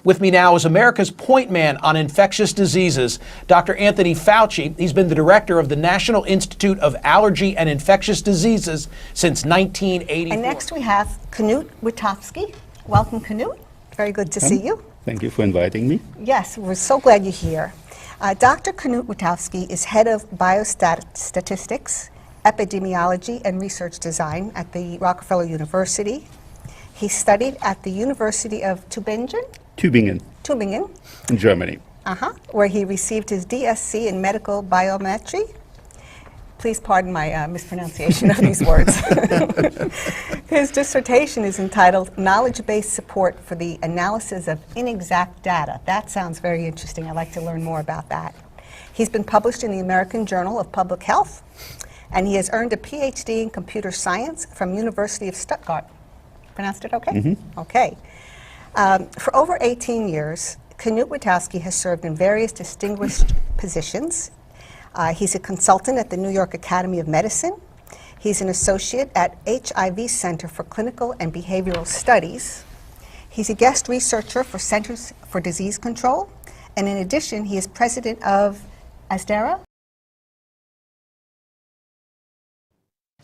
With me now is America's point man on infectious diseases, Dr. Anthony Fauci. He's been the director of the National Institute of Allergy and Infectious Diseases since 1984. And next we have Knut Wittkowski. Welcome, Knut. Very good to see you. Thank you for inviting me. Yes, we're so glad you're here. Dr. Knut Wittkowski is head of biostatistics, epidemiology, and research design at the Rockefeller University. He studied at the University of Tübingen In Germany. Where he received his DSc in medical biometry. Please pardon my mispronunciation of these words. His dissertation is entitled Knowledge-Based Support for the Analysis of Inexact Data. That sounds very interesting. I'd like to learn more about that. He's been published in the American Journal of Public Health, and he has earned a PhD in computer science from University of Stuttgart. Pronounced it okay? Mm-hmm. Okay. For over 18 years, Knut Wittkowski has served in various distinguished positions. He's a consultant at the New York Academy of Medicine. He's an associate at HIV Center for Clinical and Behavioral Studies. He's a guest researcher for Centers for Disease Control. And in addition, he is president of ASDERA.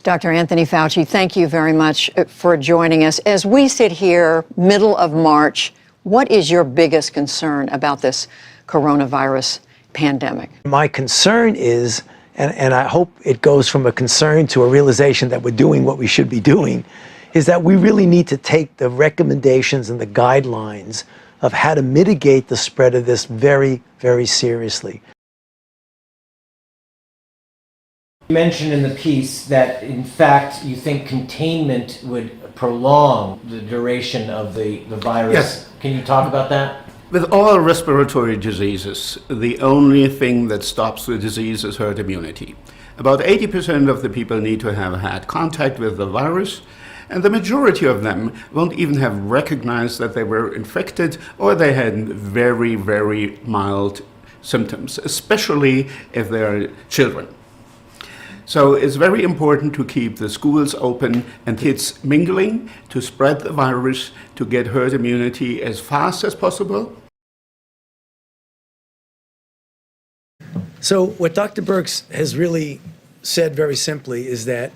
Dr. Anthony Fauci, thank you very much for joining us. As we sit here, middle of March, what is your biggest concern about this coronavirus pandemic? My concern is, and I hope it goes from a concern to a realization that we're doing what we should be doing, is that we really need to take the recommendations and the guidelines of how to mitigate the spread of this very, very seriously. You mentioned in the piece that, in fact, you think containment would prolong the duration of the virus. Yes. Can you talk about that? With all respiratory diseases, the only thing that stops the disease is herd immunity. About 80% of the people need to have had contact with the virus, and the majority of them won't even have recognized that they were infected, or they had very, very mild symptoms, especially if they are children. So it's very important to keep the schools open and kids mingling, to spread the virus, to get herd immunity as fast as possible. So what Dr. Birx has really said very simply is that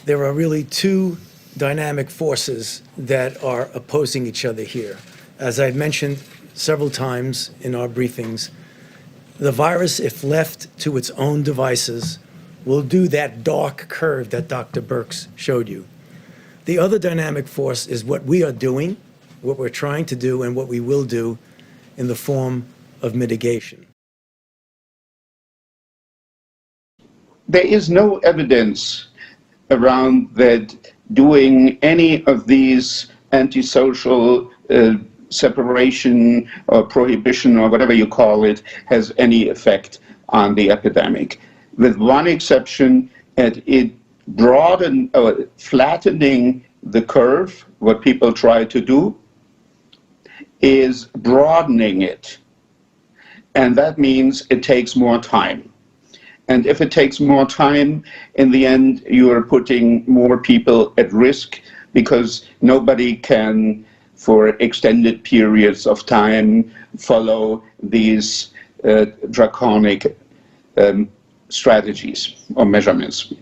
there are really two dynamic forces that are opposing each other here. As I've mentioned several times in our briefings, the virus, if left to its own devices, will do that dark curve that Dr. Birx showed you. The other dynamic force is what we are doing, what we're trying to do, and what we will do in the form of mitigation. There is no evidence around that doing any of these antisocial separation or prohibition or whatever you call it has any effect on the epidemic. With one exception, it flattening the curve, what people try to do, is broadening it. And that means it takes more time. And if it takes more time, in the end, you are putting more people at risk because nobody can, for extended periods of time, follow these draconic strategies or measurements.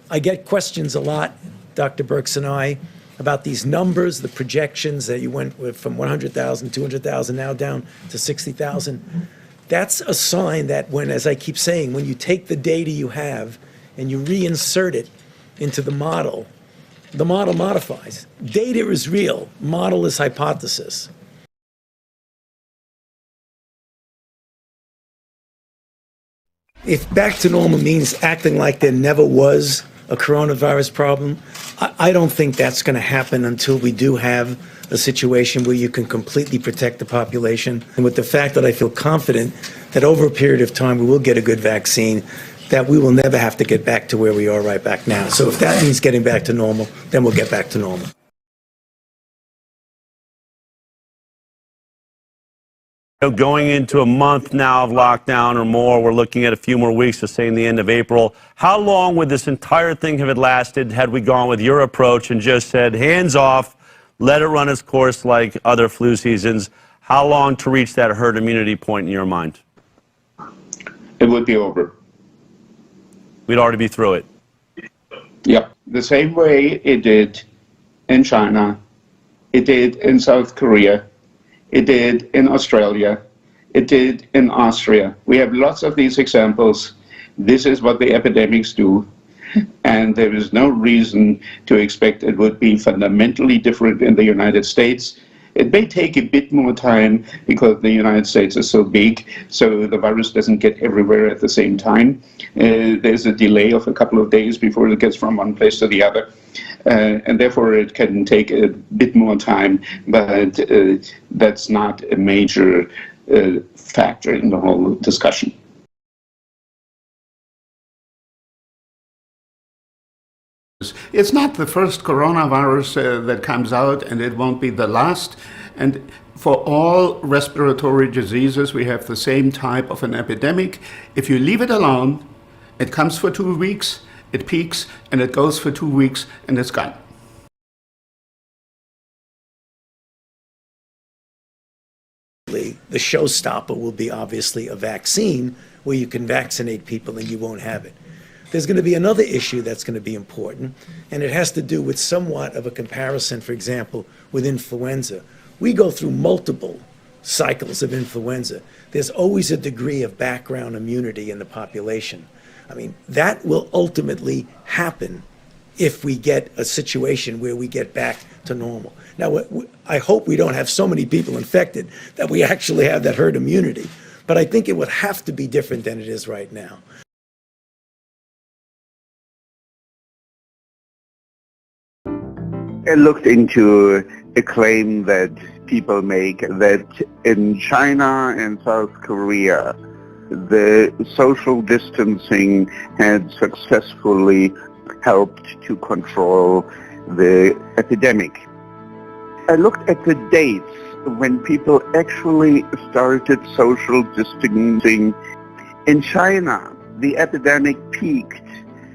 I get questions a lot, Dr. Birx and I, about these numbers, the projections that you went with from 100,000, 200,000, now down to 60,000. That's a sign that when, as I keep saying, when you take the data you have and you reinsert it into the model modifies. Data is real, model is hypothesis. If back to normal means acting like there never was a coronavirus problem, I don't think that's going to happen until we do have a situation where you can completely protect the population. And with the fact that I feel confident that over a period of time we will get a good vaccine, that we will never have to get back to where we are right back now. So if that means getting back to normal, then we'll get back to normal. Going into a month now of lockdown or more, we're looking at a few more weeks to say in the end of April. How long would this entire thing have lasted had we gone with your approach and just said, hands off, let it run its course like other flu seasons. How long to reach that herd immunity point in your mind? It would be over. We'd already be through it. Yep. The same way it did in China, it did in South Korea, it did in Australia, it did in Austria. We have lots of these examples. This is what the epidemics do. And there is no reason to expect it would be fundamentally different in the United States. It may take a bit more time because the United States is so big, so the virus doesn't get everywhere at the same time. There's a delay of a couple of days before it gets from one place to the other. And therefore it can take a bit more time, but that's not a major factor in the whole discussion. It's not the first coronavirus that comes out, and it won't be the last. And for all respiratory diseases, we have the same type of an epidemic. If you leave it alone, it comes for 2 weeks, it peaks, and it goes for 2 weeks, and it's gone. The showstopper will be obviously a vaccine where you can vaccinate people and you won't have it. There's going to be another issue that's going to be important, and it has to do with somewhat of a comparison, for example, with influenza. We go through multiple cycles of influenza. There's always a degree of background immunity in the population. I mean, that will ultimately happen if we get a situation where we get back to normal. Now, I hope we don't have so many people infected that we actually have that herd immunity, but I think it would have to be different than it is right now. I looked into a claim that people make that in China and South Korea, the social distancing had successfully helped to control the epidemic. I looked at the dates when people actually started social distancing. In China, the epidemic peaked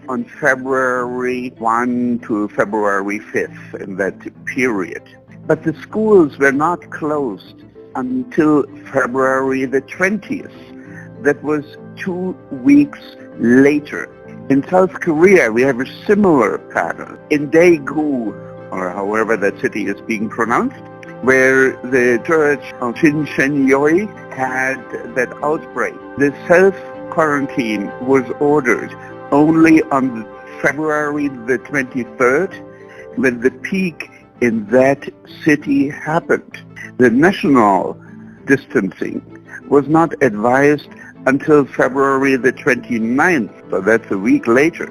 on February 1 to February 5th in that period. But the schools were not closed until February the 20th. That was 2 weeks later. In South Korea, we have a similar pattern. In Daegu, or however that city is being pronounced, where the church of Shincheonyoi had that outbreak. The self-quarantine was ordered only on February the 23rd, when the peak in that city happened. The national distancing was not advised until February the 29th, so that's a week later,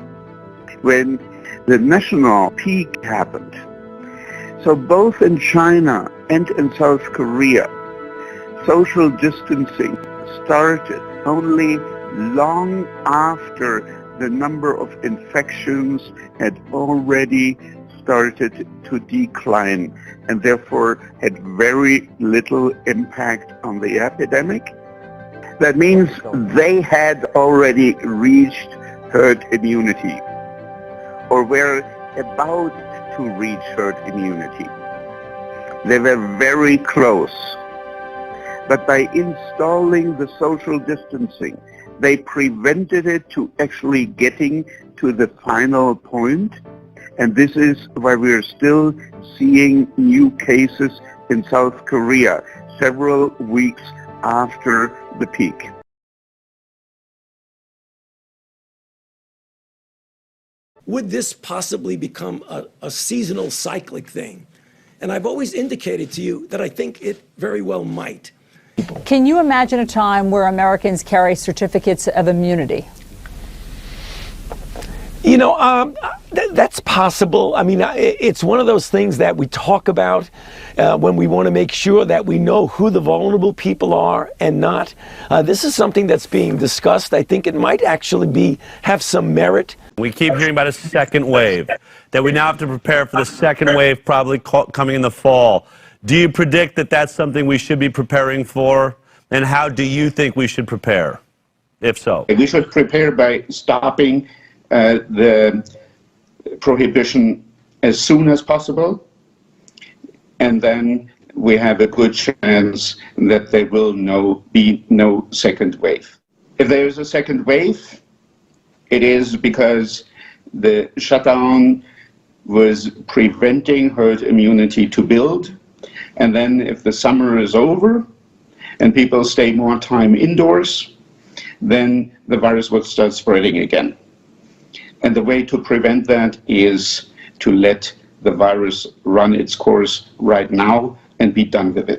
when the national peak happened. So both in China and in South Korea, social distancing started only long after the number of infections had already started to decline and therefore had very little impact on the epidemic. That means they had already reached herd immunity or were about to reach herd immunity. They were very close. But by installing the social distancing, they prevented it to actually getting to the final point. And this is why we're still seeing new cases in South Korea several weeks after the peak. Would this possibly become a seasonal cyclic thing? And I've always indicated to you that I think it very well might. Can you imagine a time where Americans carry certificates of immunity? You know, that's possible. I mean, it's one of those things that we talk about when we want to make sure that we know who the vulnerable people are and not. This is something that's being discussed. I think it might actually have some merit. We keep hearing about a second wave, that we now have to prepare for the second wave probably coming in the fall. Do you predict that that's something we should be preparing for? And how do you think we should prepare, if so? We should prepare by stopping the prohibition as soon as possible. and then we have a good chance that there will be no second wave. If there is a second wave, it is because the shutdown was preventing herd immunity to build. And then if the summer is over and people stay more time indoors, then the virus will start spreading again. And the way to prevent that is to let the virus run its course right now and be done with it.